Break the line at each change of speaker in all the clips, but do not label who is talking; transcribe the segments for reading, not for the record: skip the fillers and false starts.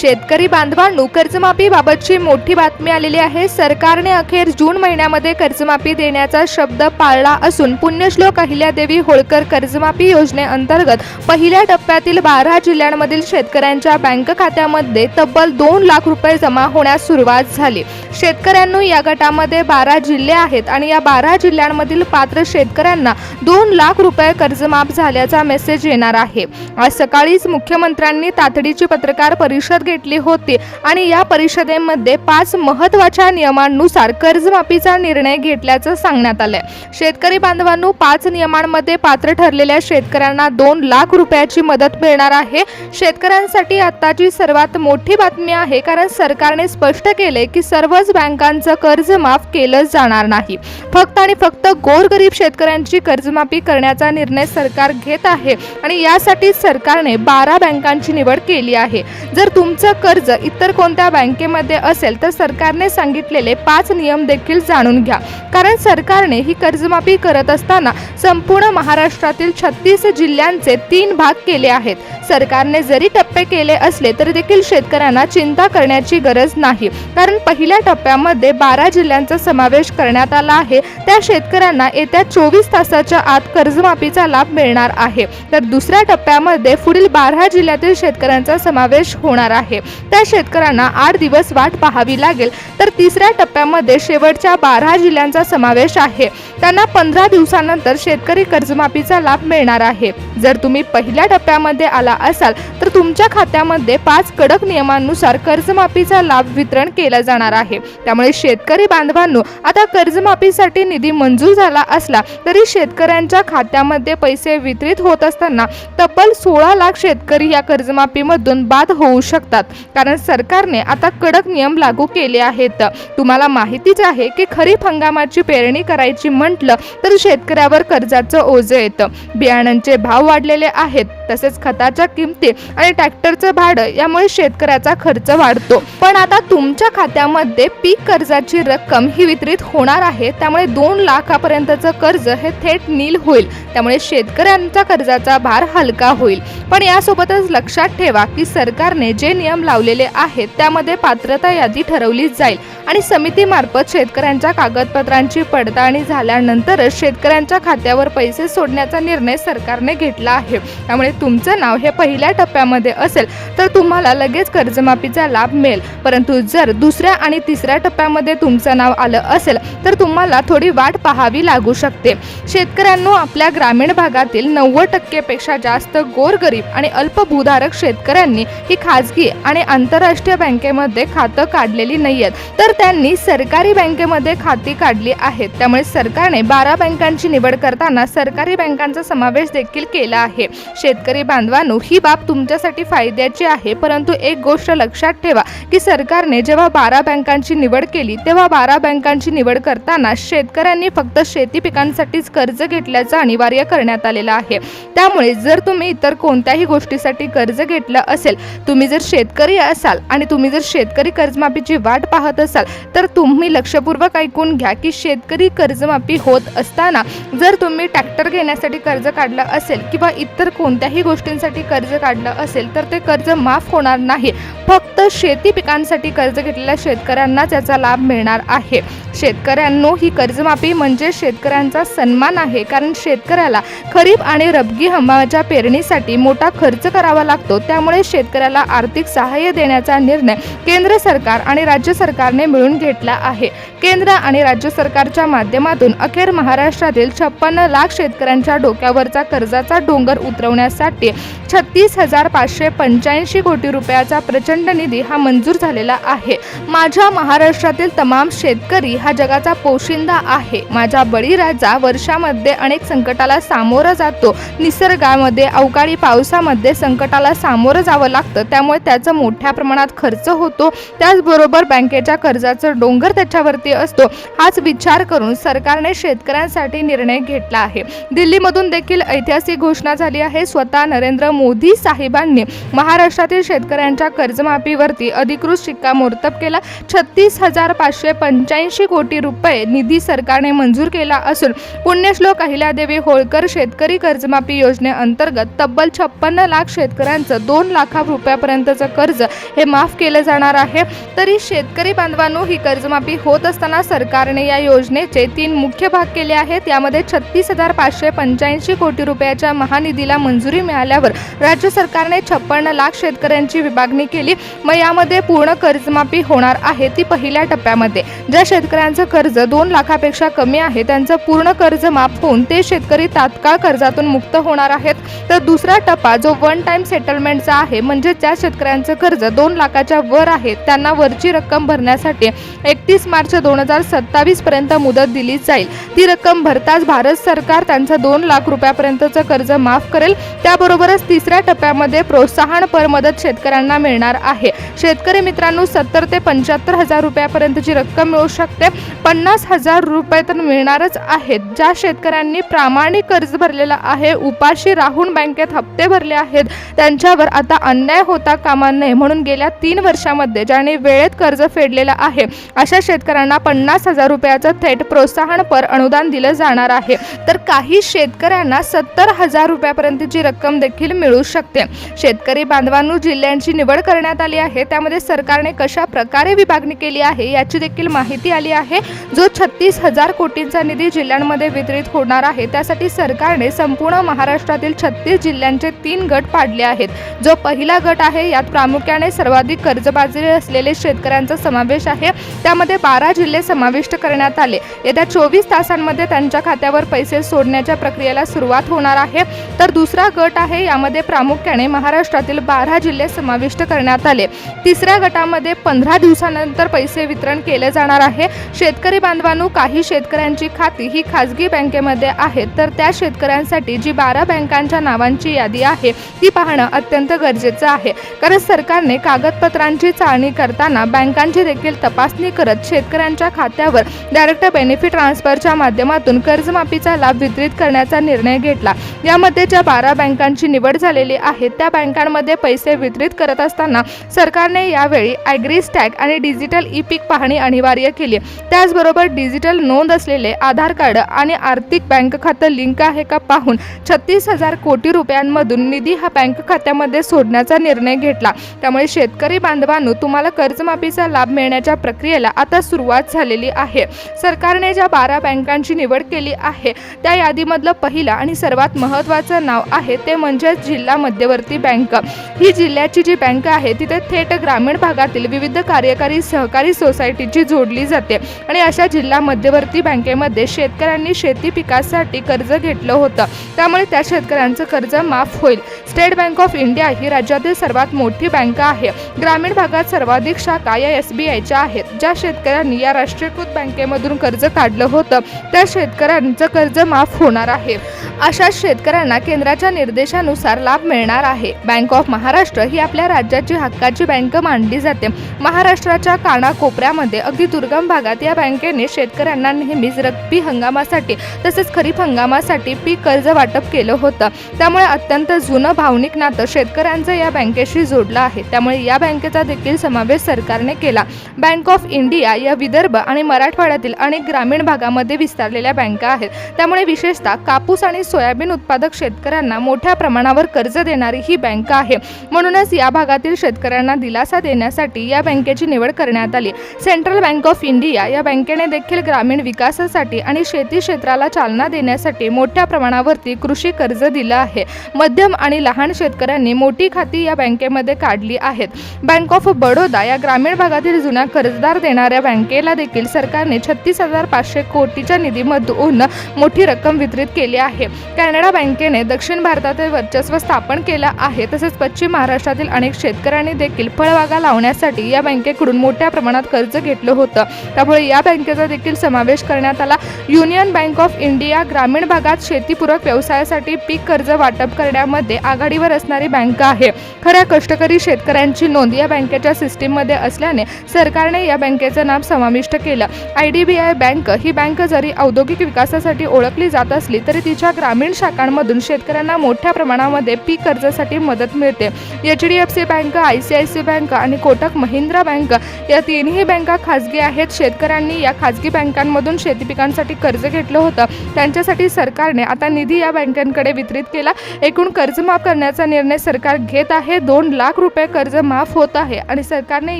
शेतकरी बांधवांनो, कर्जमाफीबाबतची मोठी बातमी आलेली आहे। सरकारने अखेर जून महिन्यामध्ये कर्जमाफी देण्याचा शब्द पाळला असून पुण्यश्लोक अहिल्यादेवी होळकर कर्जमाफी योजनेअंतर्गत पहिल्या टप्प्यातील 12 जिल्ह्यांमधील शेतकऱ्यांच्या बँक खात्यामध्ये तब्बल 2 लाख रुपये जमा होण्यास सुरुवात झाली। शेतकऱ्यांनो, या गटामध्ये 12 जिल्हे आहेत आणि या 12 जिल्ह्यांमधील पात्र शेतकऱ्यांना 2 लाख रुपये कर्जमाफ झाल्याचा मेसेज येणार आहे। आज सकाळीच मुख्यमंत्र्यांनी तातडीची पत्रकार परिषद घेतली होती आणि या परिषदेमध्ये 5 महत्त्वाच्या नियमांनुसार कर्जमाफीचा निर्णय घेतल्याचं सांगण्यात आलंय। शेतकरी बांधवांनो, 5 नियमांमध्ये पात्र ठरलेल्या शेतकऱ्यांना 2 लाख रुपयाची मदत मिळणार आहे। शेतकऱ्यांसाठी आताची सर्वात मोठी बातमी आहे, कारण सरकारने स्पष्ट केले की सर्वच बँकांचं कर्ज माफ केलं जाणार नाही। फक्त आणि फक्त गोरगरीब शेतकऱ्यांची कर्जमाफी करण्याचा निर्णय सरकार घेत आहे आणि यासाठी सरकारने 12 बँकांची निवड केली आहे। जर तुमचं कर्ज इतर कोणत्या बँकेमध्ये असेल तर सरकारने सांगितलेले 5 नियम देखील जाणून घ्या, कारण सरकारने ही कर्जमाफी करत असताना संपूर्ण महाराष्ट्रातील 36 जिल्ह्यांचे 3 भाग केले आहेत। सरकारने जरी टप्पे केले असले तरी देखील शेतकऱ्यांना चिंता करण्याची गरज नाही, कारण पहिल्या टप्प्यामध्ये 12 जिल्ह्यांचा समावेश करण्यात आला आहे। त्या शेतकऱ्यांना येत्या 24 तासाच्या आत कर्जमाफीचा लाभ मिळणार आहे, तर दुसऱ्या टप्प्यामध्ये पुढील 12 जिल्ह्यातील शेतकऱ्यांचा समावेश होणार आहे। त्या शेतकऱ्यांना 8 दिवस वाट पाहावी लागेल, तर तिसऱ्या टप्प्यामध्ये शेवटच्या 12 जिल्ह्यांचा समावेश आहे, त्यांना 15 दिवसानंतर शेतकरी कर्जमाफीचा लाभ मिळणार आहे। जर तुम्ही पहिल्या टप्प्यामध्ये आला असाल तर तुमच्या खात्यामध्ये 5 कडक नियमांनुसार कर्जमाफीचा लाभ वितरण केला जाणार आहे। त्यामुळे शेतकरी बांधवांनो, आता कर्जमाफीसाठी निधी मंजूर झाला असला तरी शेतकऱ्यांच्या खात्यामध्ये पैसे वितरित होत असताना तब्बल 16 लाख शेतकरी या कर्जमाफीमधून बाद होऊ शकतात, कारण सरकारने आता कडक नियम लागू केले आहेत। तुम्हाला माहितीच आहे की खरीप हंगामाची पेरणी करायची म्हटलं तर शेतकऱ्यावर कर्जाचं ओझं येतं। बियाणांचे भाव वाढलेले आहेत, तसेच खताच्या किमती आणि ट्रॅक्टरचं भाडं यामुळे शेतकऱ्याचा खर्च वाढतो। पण आता तुमच्या खात्यामध्ये पीक कर्जाची रक्कम ही वितरित होणार आहे, त्यामुळे 2 लाखापर्यंतचं कर्ज हे थेट नील होईल। त्यामुळे शेतकऱ्यांचा कर्जाचा भार हलका होईल। पण यासोबतच लक्षात ठेवा की सरकारने जे नियम लावलेले आहेत त्यामध्ये पात्रता यादी ठरवली जाईल आणि समितीमार्फत शेतकऱ्यांच्या कागदपत्रांची पडताळणी झाल्यानंतरच शेतकऱ्यांच्या खात्यावर पैसे सोडण्याचा निर्णय सरकारने घेतला आहे। त्यामुळे तुमचं नाव हे पहिल्या टप्प्यामध्ये असेल तर तुम्हाला लगेच कर्जमाफीचा लाभ मिळेल, परंतु जर दुसऱ्या आणि तिसऱ्या टप्प्यामध्ये तुमचं नाव आलं असेल तर तुम्हाला थोडी वाट पाहावी लागू शकते। शेतकऱ्यांनो, आपल्या ग्रामीण भागातील 90% पेक्षा जास्त गोरगरीब आणि अल्पभूधारक शेतकऱ्यांनी ही खाजगी आणि आंतरराष्ट्रीय बँकेमध्ये खातं काढलेली नाहीयेत, तर त्यांनी सरकारी बँकेमध्ये खाती काढली आहेत। त्यामुळे सरकारने 12 बँकांची निवड करताना सरकारी बँकांचा समावेश देखील केला आहे। शेतकरी बांधवांनो, ही बाब तुमच्यासाठी फायद्याची आहे, परंतु एक गोष्ट लक्षात ठेवा की सरकारने जेव्हा 12 बँकांची निवड केली तेव्हा 12 बँकांची निवड करताना शेतकऱ्यांनी फक्त शेती पिकांसाठीच कर्ज घेतल्याचं अनिवार्य करण्यात आलेलं आहे। त्यामुळे जर तुम्ही इतर कोणत्याही गोष्टीसाठी कर्ज घेतलं असेल, तुम्ही जर शेतकरी असाल आणि तुम्ही जर शेतकरी कर्जमाफीची वाट पाहत असाल तर तुम्ही लक्षपूर्वक ऐकून घ्या की शेतकरी कर्जमाफी होत असताना जर तुम्ही ट्रॅक्टर घेण्यासाठी कर्ज काढलं असेल किंवा इतर कोणत्याही गोष्टींसाठी कर्ज काढलं असेल तर ते कर्ज माफ होणार नाही। फक्त शेती पिकांसाठी कर्ज घेतलेल्या शेतकऱ्यांना त्याचा लाभ मिळणार आहे। शेतकऱ्यांनो, ही कर्जमाफी म्हणजे शेतकऱ्यांचा सन्मान आहे, कारण शेतकऱ्याला खरीप आणि रब्बी हंगामाच्या पेरणीसाठी मोठा खर्च करावा लागतो। त्यामुळे शेतकऱ्याला आर्थिक सहाय्य देण्याचा निर्णय केंद्र सरकार आणि राज्य सरकारने मिळून घेतला आहे। केंद्र आणि राज्य सरकारच्या माध्यमातून अखेर महाराष्ट्रातील 56 लाख शेतकऱ्यांच्या डोक्यावरचा कर्जाचा डोंगर उतरवण्यासाठी 36,585 कोटी रुपयाचा प्रचंड निधी हा मंजूर झालेला आहे। माझ्या महाराष्ट्रातील तमाम शेतकरी हा जगाचा पोशिंदा आहे। माझा बळीराजा वर्षामध्ये अनेक संकटाला सामोरं जातो। निसर्गामध्ये अवकाळी पावसामध्ये संकटाला सामोरं जावं लागतं, त्यामुळे त्याचा मोठ्या प्रमाणात खर्च होतो। त्याचबरोबर बँकेच्या कर्जाचं डोंगर त्याच्यावरती असतो। हाच विचार करून सरकारने शेतकऱ्यांसाठी निर्णय घेतला आहे। दिल्लीमधून देखील ऐतिहासिक घोषणा झाली आहे। स्वतः नरेंद्र मोदी साहेबांनी महाराष्ट्रातील शेतकऱ्यांच्या कर्जमाफीवरती अधिकृत शिक्कामोर्तब केला। 36,585 कोटी रुपये निधी सरकारने मंजूर केला असून पुण्यश्लोक अहिल्यादेवी होळकर शेतकरी कर्जमाफी योजनेअंतर्गत तब्बल 56 लाख शेतकऱ्यांचं 2 लाख रुपयापर्यंतचं कर्ज हे माफ केलं जाणार आहे। तरी शेतकरी बांधवांनो, ही कर्जमाफी होत असताना सरकारने या योजनेचे 3 मुख्य भाग केले आहेत। यामध्ये 36,585 कोटी रुपयाच्या महानिधीला मंजुरी मिळाल्यावर राज्य सरकारने 56 लाख शेतकऱ्यांची विभागणी केली। मग यामध्ये पूर्ण कर्जमाफी होणार आहे ती पहिल्या टप्प्यामध्ये। ज्या शेतकऱ्यांचं कर्ज 2 लाखापेक्षा कमी आहे त्यांचं पूर्ण कर्ज माफ होऊन ते शेतकरी तात्काळ कर्जातून मुक्त होणार आहेत। तर दुसरा टप्पा जो वन टाइम सेटलमेंटचा आहे, म्हणजे ज्या शेतकऱ्यांचं कर्ज 2 लाखाच्या वर आहे त्यांना वरची रक्कम भरण्यासाठी 31 मार्च 2027 पर्यंत मुदत दिली जाईल। ती रक्कम भरताच भारत सरकार त्यांचं 2 लाख रुपयापर्यंतचं कर्ज माफ करेल। त्याबरोबरच तिसऱ्या टप्प्यामध्ये प्रोत्साहनपर मदत शेतकऱ्यांना मिळणार आहे। शेतकरी मित्रांनो, 70 ते 75 हजार रुपयापर्यंतची रक्कम मिळू शकते। 50,000 रुपये तर मिळणारच आहेत। ज्या शेतकऱ्यांनी प्रामाणिक कर्ज भरलेला आहे, उपाशी राहून बँकेत हप्ते भरले आहेत, त्यांच्यावर आता अन्याय होता कामा नये म्हणून गेल्या 3 वर्षांमध्ये ज्यांनी वेळेत कर्ज फेडलेलं आहे अशा शेतकऱ्यांना 50,000 रुपयाचं थेट प्रोत्साहनपर अनुदान दिलं जाणार आहे। तर काही शेतकऱ्यांना 70,000 रुपयापर्यंतची रक्कम देखील मिळू शकते। शेतकरी बांधवांनो, जिल्ह्यांची निवड करण्यात आली आहे, त्यामध्ये सरकारने कशा प्रकारे विभागणी केली आहे याची देखील माहिती आली आहे। जो 36,000 कोटींचा निधी जिल्ह्यांमध्ये वितरित होणार आहे, त्यासाठी सरकारने संपूर्ण महाराष्ट्रातील 36 जिल्ह्यांचे 3 गट पाडले आहेत। जो पहिला गट आहे यात प्रामुख्याने सर्वाधिक कर्जबाजारी असलेले शेतकऱ्यांचा समावेश आहे। त्यामध्ये 12 जिल्हे समाविष्ट करण्यात आले। येत्या 24 तासांमध्ये त्यांच्या खात्यावर पैसे सोडण्याच्या प्रक्रियेला सुरुवात होणार आहे। तर दुसरा गट आहे, यामध्ये प्रामुख्याने महाराष्ट्रातील 12 जिल्हे समाविष्ट करण्यात आले। तिसऱ्या गटामध्ये 15 दिवसानंतर पैसे वितरण केले जाणार आहे। शेतकरी बांधवांनो, काही शेतकऱ्यांची खाती ही खाजगी बँकेमध्ये आहेत, तर त्या शेतकऱ्यांसाठी जी 12 बँकांच्या नावांची यादी आहे ती पाहणं अत्यंत गरजेचं आहे। कारण सरकारने कागदपत्रांची चाळणी करताना बँकांची देखील तपासणी करत शेतकऱ्यांच्या खात्यावर डायरेक्ट बेनिफिट ट्रान्सफरच्या माध्यमातून कर्जमाफीचा लाभ वितरित करण्याचा निर्णय घेतला। यामध्ये ज्या 12 बँकांची निवड झालेली आहे त्या बँकांमध्ये पैसे वितरित करत असताना सरकारने यावेळी ॲग्रीस्टॅग आणि डिजिटल ई-पीक पाहणी अनिवार्य केली। त्याचबरोबर डिजिटल नोंद असलेले आधार कार्ड आणि आर्थिक बँक खातं लिंक आहे का पाहून 36,000 कोटी रुपयांमधून निधी हा बँक खात्यामध्ये सोडण्याचा निर्णय घेतला। त्यामुळे शेतकरी बांधवांनो, तुम्हाला कर्जमाफीचा लाभ मिळण्याच्या प्रक्रियेला आता सुरुवात झालेली आहे। सरकारने ज्या 12 बँकांची निवड केली आहे त्या यादीमधलं पहिलं आणि सर्वात महत्त्वाचं नाव आहे ते म्हणजे जिल्हा मध्यवर्ती बँक। ही जिल्ह्याची जी बँक आहे तिथे थेट ग्रामीण भागातील विविध कार्यकारी सहकारी सोसायटीची जोडली जाते आणि अशा जिल्हा मध्यवर्ती बँकेमध्ये शेतकऱ्यांनी शेती पिकासाठी कर्ज घेतलं होतं, त्यामुळे त्या शेतकऱ्यांचं कर्ज माफ होईल। स्टेट बँक ऑफ इंडिया ही राज्यातील सर्वात मोठी बँक आहे। ग्रामीण भागात सर्वाधिक शाखा या SBIच्या आहेत। ज्या शेतकऱ्यांनी या राष्ट्रीयकृत बँकेमधून कर्ज काढलं होतं त्या शेतकऱ्यांचं कर्ज माफ होणार आहे। अशा शेतकऱ्यांना केंद्राच्या निर्देशानुसार लाभ मिळणार आहे। बँक ऑफ महाराष्ट्र ही आपल्या राज्याची हक्काची बँक मानली जाते। महाराष्ट्राच्या कानाकोपऱ्यामध्ये अगदी दुर्गम भागात या बँकेने शेतकऱ्यांना नेहमीच रब्बी हंगामासाठी तसेच खरीप हंगामासाठी पीक कर्ज वाटप केलं होतं। त्यामुळे अत्यंत जुनं भावनिक नातं शेतकऱ्यांचं या बँकेशी जोडलं आहे। त्यामुळे या बँकेचा देखील समावेश सरकारने केला। बँक ऑफ इंडिया या विदर्भ आणि मराठवाड्यातील अनेक ग्रामीण भागामध्ये विस्तारलेल्या बँका आहेत। त्यामुळे विशेषतः कापूस आणि सोयाबीन उत्पादक शेतकऱ्यांना मोठ्या प्रमाणावर कर्ज देणारी ही बँक आहे। म्हणूनच या भागातील शेतकऱ्यांना दिलासा देण्यासाठी या बँकेची निवड करण्यात आली। सेंट्रल बँक ऑफ इंडिया या बँकेने देखील ग्रामीण विकासासाठी आणि शेती क्षेत्राला चालना देण्यासाठी मोठ्या प्रमाणावरती कृषी कर्ज दिलं आहे। मध्यम आणि लहान शेतकऱ्यांनी मोठी खाती या बँकेमध्ये काढली आहेत। बँक ऑफ बडोदा या ग्रामीण भागातील जुन्या कर्जदार देणाऱ्या बँकेला देखील सरकारने 36,500 कोटीच्या निधीमधून मोठी रक्कम वितरित केली आहे। कॅनडा बँकेने दक्षिण भारतातील वर्चस्व स्थापन केलं आहे। तसेच पश्चिम महाराष्ट्रातील अनेक शेतकऱ्यांनी देखील फळबागा लावण्यासाठी या बँकेकडून मोठ्या प्रमाणात कर्ज घेतलं होतं, त्यामुळे या बँकेचा देखील समावेश करण्यात आला। युनियन बँक ऑफ इंडिया ग्रामीण भागात शेतीपूरक व्यवसायासाठी पीक कर्ज वाटप करण्यामध्ये आघाडीवर असणारी बँक आहे। खऱ्या कष्टकरी शेतकऱ्यांची नोंद या बँकेच्या सिस्टीममध्ये असल्याने सरकारने या बँकेचं नाव समाविष्ट केलं। IDBI बँक ही बँक जरी औद्योगिक विकासासाठी ओळखली जात असली तरी तिच्या ग्रामीण शाखांमधून शेतकऱ्यांना मोठ्या प्रमाणामध्ये पीक कर्जासाठी मदत मिळते। HDFC बँक, ICICI बँक आणि कोटक महिंद्रा बँक या तिन्ही बँका खाजगी आहेत। शेतकऱ्यांनी या खाजगी बँकांमधून शेती पिकांसाठी कर्ज घेतलं होतं, त्यांच्यासाठी सरकारने आता निधी या बँकांकडे वितरित केला। एकूण कर्ज माफ करण्याचा निर्णय सरकार घेत आहे। 2 लाख रुपये कर्ज माफ होत आहे आणि सरकारने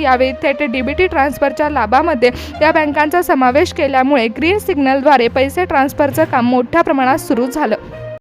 यावेळी थेट डीबीटी ट्रान्सफरच्या लाभामध्ये या बँकांचा समावेश केल्यामुळे ग्रीन सिग्नलद्वारे पैसे ट्रान्सफरचं काम मोठ्या प्रमाणात सुरू झालं.